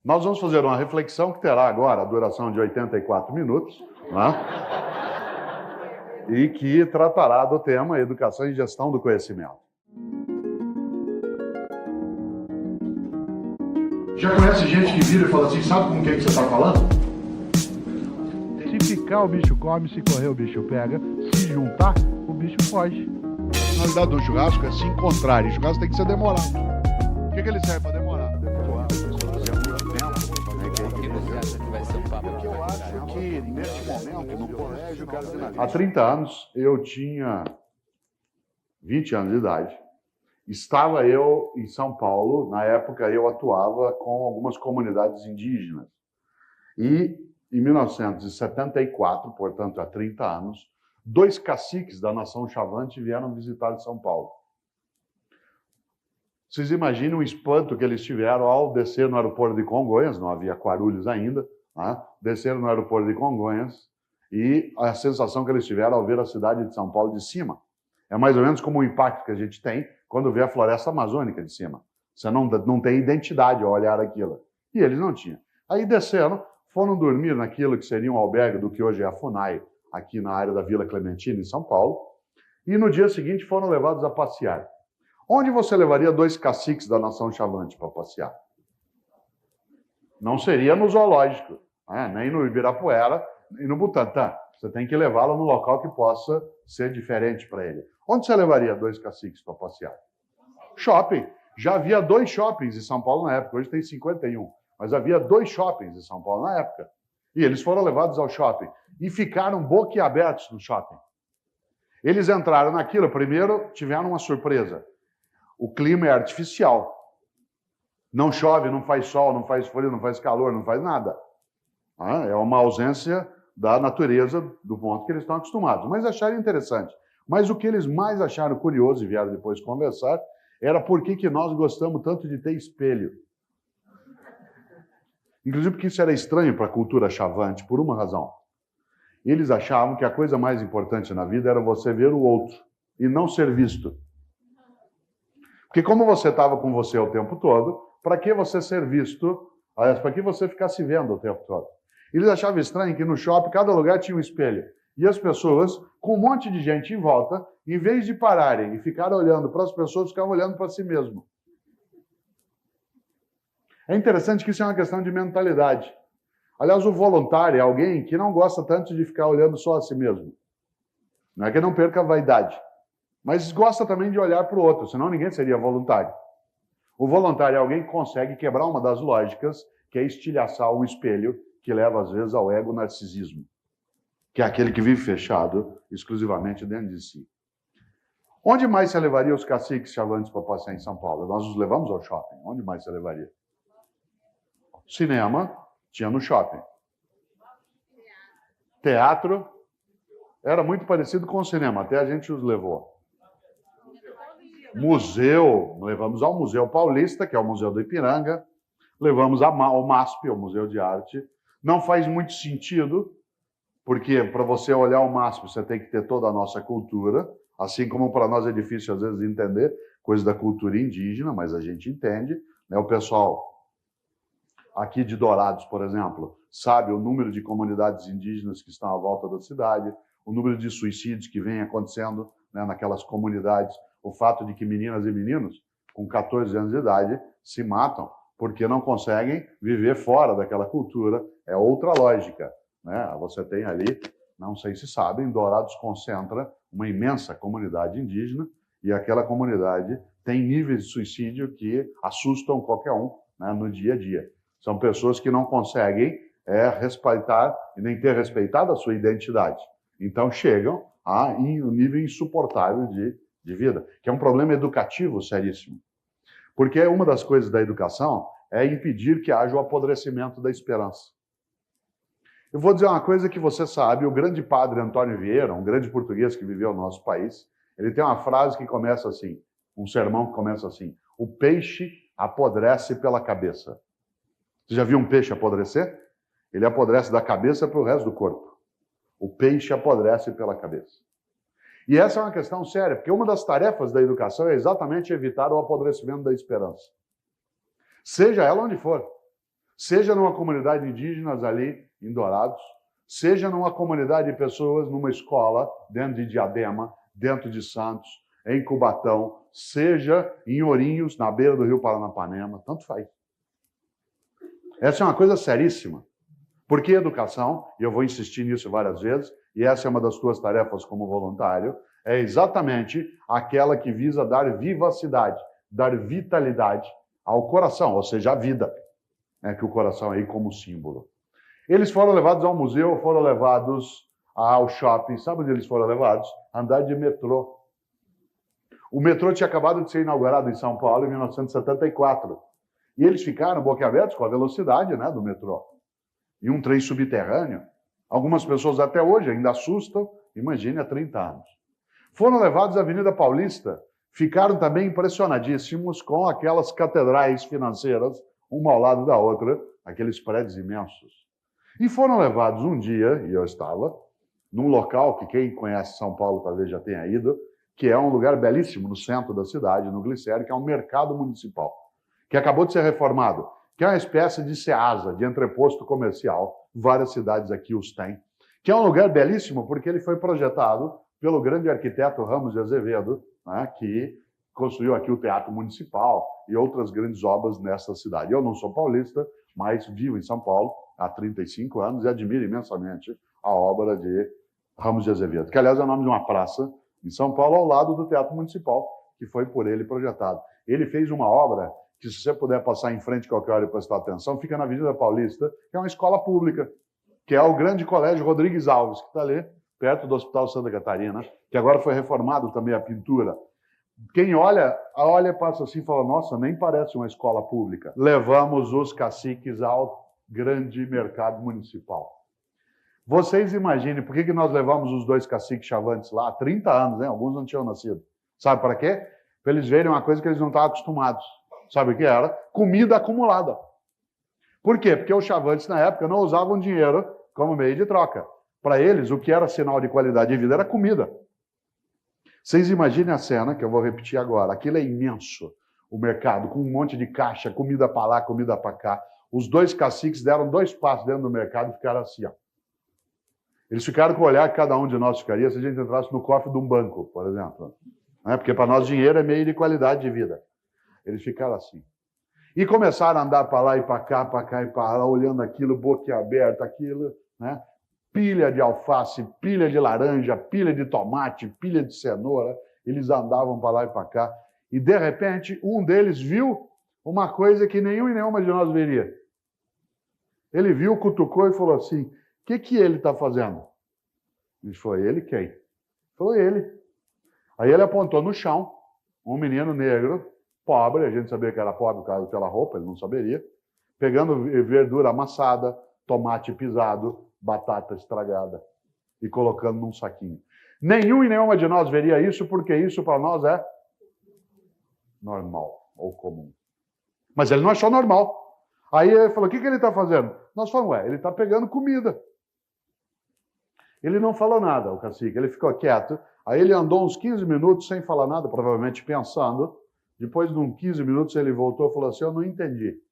Nós vamos fazer uma reflexão que terá agora a duração de 84 minutos, né? E que tratará do tema Educação e Gestão do Conhecimento. Já conhece gente que vira e fala assim, sabe com quem que você está falando? Se ficar, o bicho come, se correr, o bicho pega, se juntar, o bicho foge. A finalidade de um churrasco é se encontrar, e churrasco tem que ser demorado. O que ele serve para demorar? Porque eu acho que, neste momento, no colégio, há 30 anos, eu tinha 20 anos de idade. Estava eu em São Paulo, na época eu atuava com algumas comunidades indígenas. E, em 1974, portanto, há 30 anos, 2 caciques da nação Chavante vieram visitar São Paulo. Vocês imaginem o espanto que eles tiveram ao descer no aeroporto de Congonhas, não havia Guarulhos ainda, né? Desceram no aeroporto de Congonhas e a sensação que eles tiveram ao ver a cidade de São Paulo de cima. É mais ou menos como o impacto que a gente tem quando vê a floresta amazônica de cima. Você não tem identidade ao olhar aquilo. E eles não tinham. Aí desceram, foram dormir naquilo que seria um albergue do que hoje é a FUNAI, aqui na área da Vila Clementina, em São Paulo. E no dia seguinte foram levados a passear. Onde você levaria 2 caciques da nação Chavante para passear? Não seria no zoológico, né? Nem no Ibirapuera e no Butantã. Você tem que levá-lo num local que possa ser diferente para ele. Onde você levaria 2 caciques para passear? Shopping. Já havia 2 shoppings em São Paulo na época, hoje tem 51. Mas havia 2 shoppings em São Paulo na época. E eles foram levados ao shopping e ficaram boquiabertos no shopping. Eles entraram naquilo, primeiro tiveram uma surpresa. O clima é artificial. Não chove, não faz sol, não faz frio, não faz calor, não faz nada. É uma ausência da natureza do ponto que eles estão acostumados. Mas acharam interessante. Mas o que eles mais acharam curioso e vieram depois conversar era por que nós gostamos tanto de ter espelho. Inclusive porque isso era estranho para a cultura chavante, por uma razão. Eles achavam que a coisa mais importante na vida era você ver o outro e não ser visto. Porque como você estava com você o tempo todo, para que você ser visto? Para que você ficar se vendo o tempo todo? Eles achavam estranho que no shopping cada lugar tinha um espelho. E as pessoas, com um monte de gente em volta, em vez de pararem e ficarem olhando para as pessoas, ficavam olhando para si mesmo. É interessante que isso é uma questão de mentalidade. Aliás, o voluntário é alguém que não gosta tanto de ficar olhando só a si mesmo. Não é que não perca a vaidade. Mas gosta também de olhar para o outro, senão ninguém seria voluntário. O voluntário é alguém que consegue quebrar uma das lógicas, que é estilhaçar o espelho, que leva às vezes ao ego-narcisismo, que é aquele que vive fechado exclusivamente dentro de si. Onde mais você levaria os caciques chavantes para passear em São Paulo? Nós os levamos ao shopping. Onde mais você levaria? Cinema, tinha no shopping. Teatro, era muito parecido com o cinema, até a gente os levou. Museu, levamos ao Museu Paulista, que é o Museu do Ipiranga, levamos ao MASP, o Museu de Arte. Não faz muito sentido, porque para você olhar o MASP, você tem que ter toda a nossa cultura, assim como para nós é difícil às vezes entender coisa da cultura indígena, mas a gente entende, né? O pessoal aqui de Dourados, por exemplo, sabe o número de comunidades indígenas que estão à volta da cidade, o número de suicídios que vem acontecendo, né, naquelas comunidades, o fato de que meninas e meninos com 14 anos de idade se matam porque não conseguem viver fora daquela cultura. É outra lógica, né? Você tem ali, não sei se sabem, Dourados concentra uma imensa comunidade indígena e aquela comunidade tem níveis de suicídio que assustam qualquer um, né, no dia a dia. São pessoas que não conseguem respeitar e nem ter respeitado a sua identidade. Então chegam a um nível insuportável de vida, que é um problema educativo seríssimo. Porque uma das coisas da educação é impedir que haja o apodrecimento da esperança. Eu vou dizer uma coisa que você sabe, o grande padre Antônio Vieira, um grande português que viveu no nosso país, ele tem uma frase que começa assim, um sermão que começa assim: o peixe apodrece pela cabeça. Você já viu um peixe apodrecer? Ele apodrece da cabeça para o resto do corpo. O peixe apodrece pela cabeça. E essa é uma questão séria, porque uma das tarefas da educação é exatamente evitar o apodrecimento da esperança. Seja ela onde for. seja numa comunidade indígena ali em Dourados, seja numa comunidade de pessoas, numa escola, dentro de Diadema, dentro de Santos, em Cubatão, seja em Ourinhos, na beira do rio Paranapanema, tanto faz. Essa é uma coisa seríssima. Porque educação, e eu vou insistir nisso várias vezes, e essa é uma das tuas tarefas como voluntário, é exatamente aquela que visa dar vivacidade, dar vitalidade ao coração, ou seja, à vida, né, que o coração é aí como símbolo. Eles foram levados ao museu, foram levados ao shopping. Sabe onde eles foram levados? Andar de metrô. O metrô tinha acabado de ser inaugurado em São Paulo em 1974. E eles ficaram boquiabertos com a velocidade, né, do metrô. E um trem subterrâneo. Algumas pessoas até hoje ainda assustam. Imagine há 30 anos. Foram levados à Avenida Paulista. Ficaram também impressionadíssimos com aquelas catedrais financeiras, uma ao lado da outra, aqueles prédios imensos. E foram levados um dia, e eu estava, num local que quem conhece São Paulo talvez já tenha ido, que é um lugar belíssimo no centro da cidade, no Glicério, que é um mercado municipal, que acabou de ser reformado, que é uma espécie de Ceasa, de entreposto comercial. Várias cidades aqui os têm. Que é um lugar belíssimo porque ele foi projetado pelo grande arquiteto Ramos de Azevedo, né, que construiu aqui o Teatro Municipal e outras grandes obras nessa cidade. Eu não sou paulista, mas vivo em São Paulo há 35 anos e admiro imensamente a obra de Ramos de Azevedo, que, aliás, é o nome de uma praça em São Paulo, ao lado do Teatro Municipal, que foi por ele projetado. Ele fez uma obra que, se você puder passar em frente qualquer hora e prestar atenção, fica na Avenida Paulista, que é uma escola pública, que é o Grande Colégio Rodrigues Alves, que está ali, perto do Hospital Santa Catarina, que agora foi reformado também a pintura. Quem olha passa assim e fala, nossa, nem parece uma escola pública. Levamos os caciques ao grande mercado municipal. Vocês imaginem, por que nós levamos os dois caciques chavantes lá há 30 anos, né? Alguns não tinham nascido. Sabe para quê? Para eles verem uma coisa que eles não estavam acostumados. Sabe o que era? Comida acumulada. Por quê? Porque os chavantes, na época, não usavam dinheiro como meio de troca. Para eles, o que era sinal de qualidade de vida era comida. Vocês imaginem a cena, que eu vou repetir agora. Aquilo é imenso. O mercado, com um monte de caixa, comida para lá, comida para cá. Os dois caciques deram 2 passos dentro do mercado e ficaram assim, ó. Eles ficaram com o olhar que cada um de nós ficaria se a gente entrasse no cofre de um banco, por exemplo. Porque para nós dinheiro é meio de qualidade de vida. Eles ficaram assim. E começaram a andar para lá e para cá e para lá, olhando aquilo, boquiaberta, aquilo, né? Pilha de alface, pilha de laranja, pilha de tomate, pilha de cenoura. Eles andavam para lá e para cá. E, de repente, um deles viu uma coisa que nenhum e nenhuma de nós veria. Ele viu, cutucou e falou assim, o que ele está fazendo? Ele falou, ele quem? Foi ele. Aí ele apontou no chão, um menino negro, pobre, a gente sabia que era pobre por causa daquela roupa, ele não saberia, pegando verdura amassada, tomate pisado, batata estragada e colocando num saquinho. Nenhum e nenhuma de nós veria isso, porque isso para nós é normal ou comum. Mas ele não achou normal. Aí ele falou, o que ele está fazendo? Nós falamos, ele está pegando comida. Ele não falou nada, o cacique, ele ficou quieto. Aí ele andou uns 15 minutos sem falar nada, provavelmente pensando. Depois de uns 15 minutos ele voltou e falou assim, eu não entendi. Ele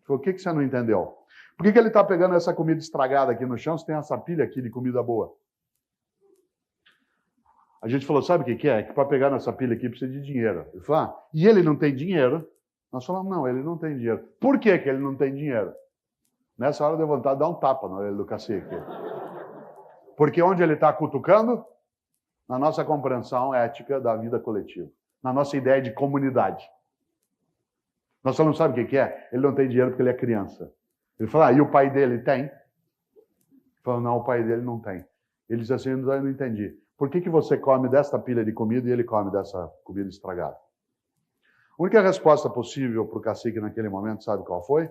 falou, o que você não entendeu? Por que ele está pegando essa comida estragada aqui no chão se tem essa pilha aqui de comida boa? A gente falou, sabe o que é? Que para pegar nessa pilha aqui precisa de dinheiro. Ele falou, e ele não tem dinheiro? Nós falamos, não, ele não tem dinheiro. Por que ele não tem dinheiro? Nessa hora deu vontade de dar um tapa na orelha do cacique. Porque onde ele está cutucando? Na nossa compreensão ética da vida coletiva. Na nossa ideia de comunidade. Nós falamos, sabe o que é? Ele não tem dinheiro porque ele é criança. Ele falou, e o pai dele tem? Ele falou, não, o pai dele não tem. Ele disse assim, eu não entendi. Por que você come desta pilha de comida e ele come dessa comida estragada? A única resposta possível para o cacique naquele momento, sabe qual foi?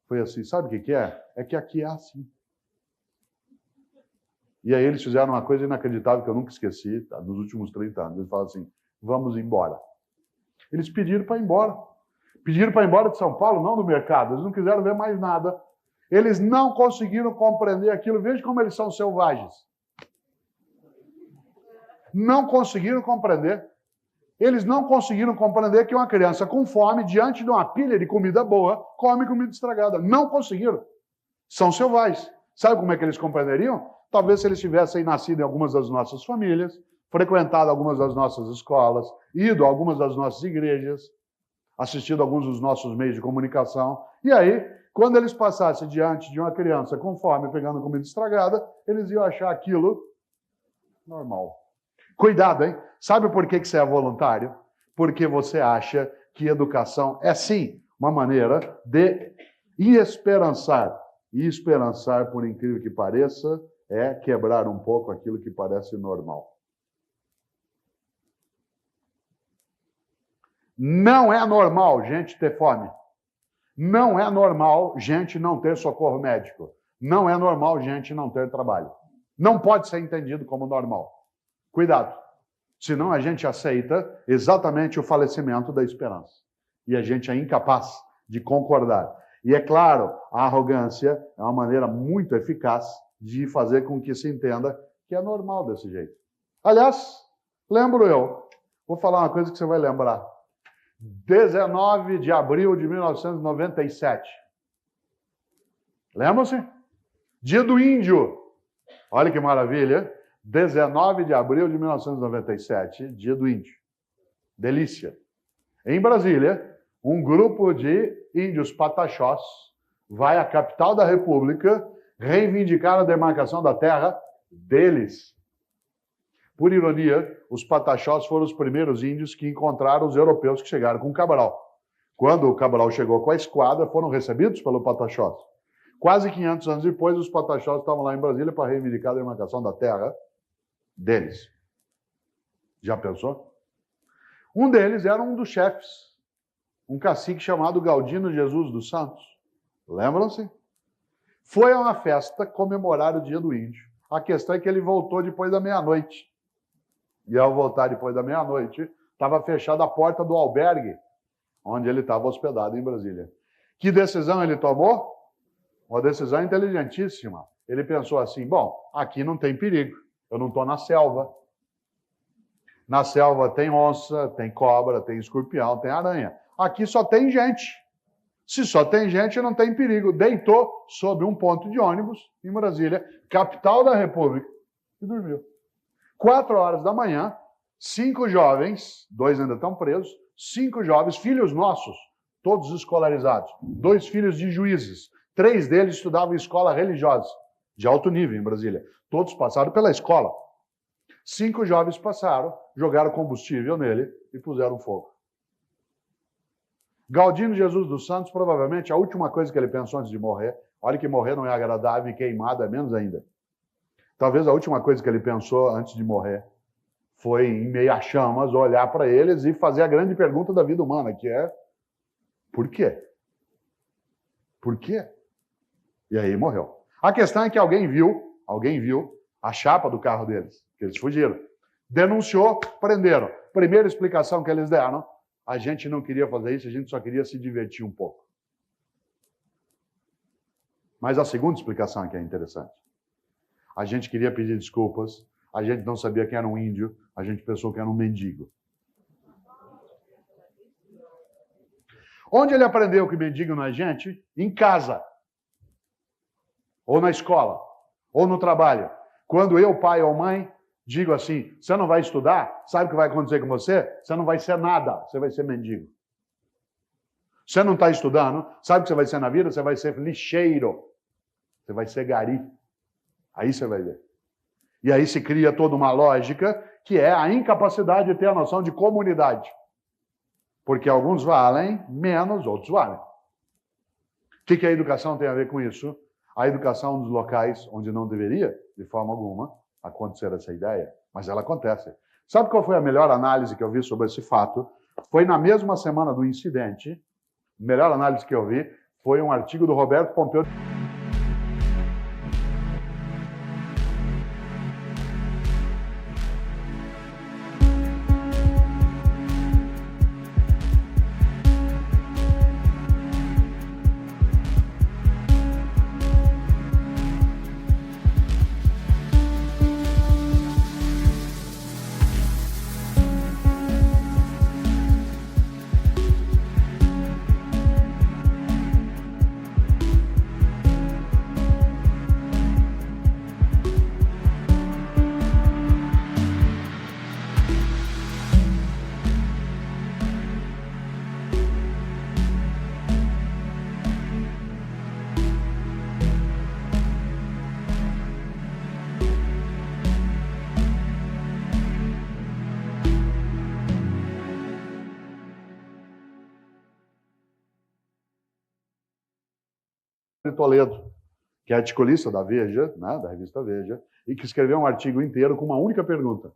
Foi assim, sabe o que é? É que aqui é assim. E aí eles fizeram uma coisa inacreditável que eu nunca esqueci, tá? Nos últimos 30 anos. Eles falaram assim, vamos embora. Eles pediram para ir embora. Pediram para ir embora de São Paulo, não do mercado. Eles não quiseram ver mais nada. Eles não conseguiram compreender aquilo. Veja como eles são selvagens. Não conseguiram compreender. Eles não conseguiram compreender que uma criança com fome, diante de uma pilha de comida boa, come comida estragada. Não conseguiram. São selvagens. Sabe como é que eles compreenderiam? Talvez se eles tivessem nascido em algumas das nossas famílias, frequentado algumas das nossas escolas, ido a algumas das nossas igrejas, assistido a alguns dos nossos meios de comunicação. E aí, quando eles passassem diante de uma criança com fome, pegando comida estragada, eles iam achar aquilo normal. Cuidado, hein? Sabe por que você é voluntário? Porque você acha que educação é, sim, uma maneira de esperançar. E esperançar, por incrível que pareça, é quebrar um pouco aquilo que parece normal. Não é normal gente ter fome. Não é normal gente não ter socorro médico. Não é normal gente não ter trabalho. Não pode ser entendido como normal. Cuidado. Senão a gente aceita exatamente o falecimento da esperança. E a gente é incapaz de concordar. E é claro, a arrogância é uma maneira muito eficaz de fazer com que se entenda que é normal desse jeito. Aliás, lembro eu, vou falar uma coisa que você vai lembrar. 19 de abril de 1997. Lembram-se? Dia do Índio. Olha que maravilha. 19 de abril de 1997, dia do Índio. Delícia. Em Brasília, um grupo de índios pataxós vai à capital da República reivindicar a demarcação da terra deles. Por ironia, os pataxós foram os primeiros índios que encontraram os europeus que chegaram com Cabral. Quando o Cabral chegou com a esquadra, foram recebidos pelo pataxós. Quase 500 anos depois, os pataxós estavam lá em Brasília para reivindicar a demarcação da terra deles. Já pensou? Um deles era um dos chefes, um cacique chamado Galdino Jesus dos Santos. Lembram-se? Foi a uma festa comemorar o dia do índio. A questão é que ele voltou depois da meia-noite. E ao voltar depois da meia-noite, estava fechada a porta do albergue onde ele estava hospedado em Brasília. Que decisão ele tomou? Uma decisão inteligentíssima. Ele pensou assim, bom, aqui não tem perigo, eu não estou na selva. Na selva tem onça, tem cobra, tem escorpião, tem aranha. Aqui só tem gente. Se só tem gente, não tem perigo. Deitou sob um ponto de ônibus em Brasília, capital da República, e dormiu. 4 horas da manhã, 5 jovens, 2 ainda estão presos, 5 jovens, filhos nossos, todos escolarizados, 2 filhos de juízes, 3 deles estudavam em escola religiosa, de alto nível em Brasília. Todos passaram pela escola. 5 jovens passaram, jogaram combustível nele e puseram fogo. Galdino Jesus dos Santos, provavelmente, a última coisa que ele pensou antes de morrer, olha que morrer não é agradável e queimado é menos ainda. Talvez a última coisa que ele pensou antes de morrer foi, em meio a chamas, olhar para eles e fazer a grande pergunta da vida humana, que é, por quê? Por quê? E aí morreu. A questão é que alguém viu a chapa do carro deles, que eles fugiram. Denunciou, prenderam. Primeira explicação que eles deram, a gente não queria fazer isso, a gente só queria se divertir um pouco. Mas a segunda explicação é que é interessante. A gente queria pedir desculpas, a gente não sabia que era um índio, a gente pensou que era um mendigo. Onde ele aprendeu que mendigo não é gente? Em casa. Ou na escola. Ou no trabalho. Quando eu, pai ou mãe, digo assim, você não vai estudar, sabe o que vai acontecer com você? Você não vai ser nada, você vai ser mendigo. Você não está estudando, sabe o que você vai ser na vida? Você vai ser lixeiro. Você vai ser gari. Aí você vai ver. E aí se cria toda uma lógica que é a incapacidade de ter a noção de comunidade. Porque alguns valem menos, outros valem. O que a educação tem a ver com isso? A educação é um dos locais onde não deveria, de forma alguma, acontecer essa ideia, mas ela acontece. Sabe qual foi a melhor análise que eu vi sobre esse fato? Foi na mesma semana do incidente, a melhor análise que eu vi foi um artigo do Roberto Pompeu. de Toledo, que é articulista da Veja, né, da revista Veja, e que escreveu um artigo inteiro com uma única pergunta.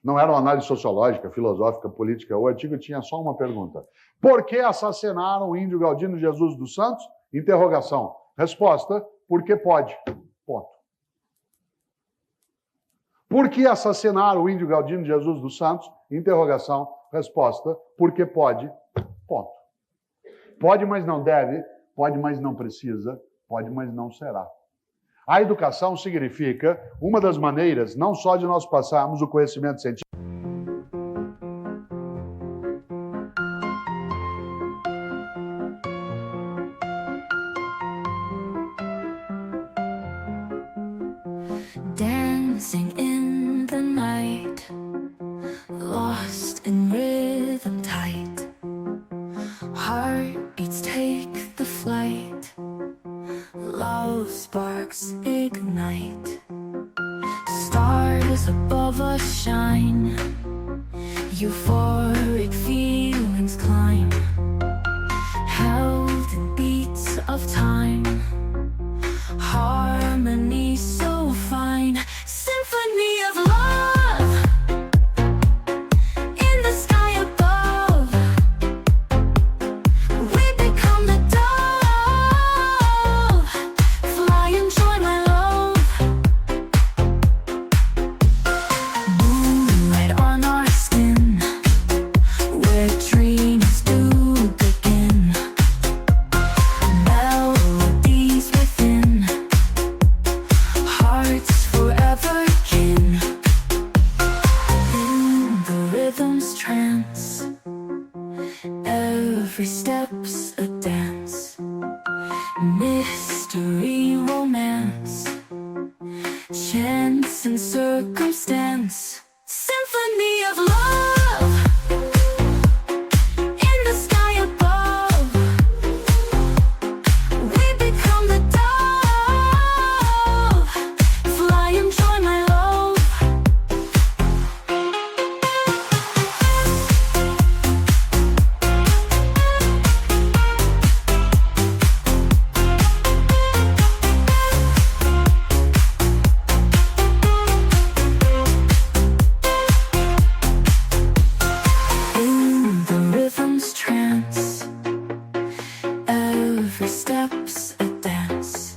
Não era uma análise sociológica, filosófica, política. O artigo tinha só uma pergunta. Por que assassinaram o índio Galdino Jesus dos Santos? Interrogação. Resposta, porque pode. Ponto. Por que assassinaram o índio Galdino Jesus dos Santos? Interrogação. Resposta, porque pode. Ponto. Pode, mas não deve. Pode, mas não precisa. Pode, mas não será. A educação significa uma das maneiras, não só de nós passarmos o conhecimento científico, Dancing in the night, lost in rhythm tight. Heartbeats take the flight, love sparks ignite. Stars above us shine, euphoric feelings climb. Held in beats of time, harmony so fine. Symphony of love in the sky above. We become the dove. Fly and join my love. Moonlight on our skin, where dreams do begin. Melodies within, hearts forever kin. In the rhythm's trance, every step's a dance. Mystery, romance, chance and circumstance. Symphony of love in the sky above. We become the dove. Fly and join my love. In the rhythm's trance, every step's a dance.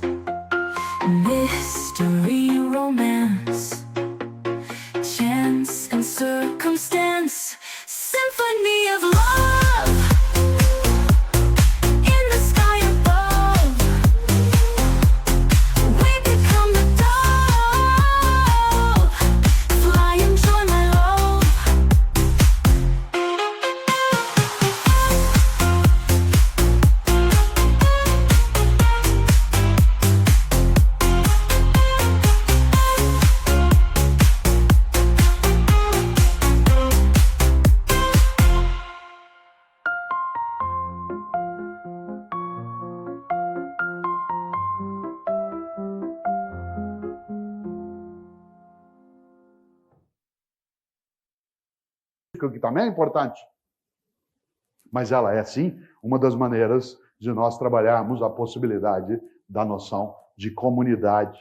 Mystery, romance, chance and circumstance. Symphony of love in the sky above. We become the dove. Fly and join my love. que também é importante. Mas ela é, sim, uma das maneiras de nós trabalharmos a possibilidade da noção de comunidade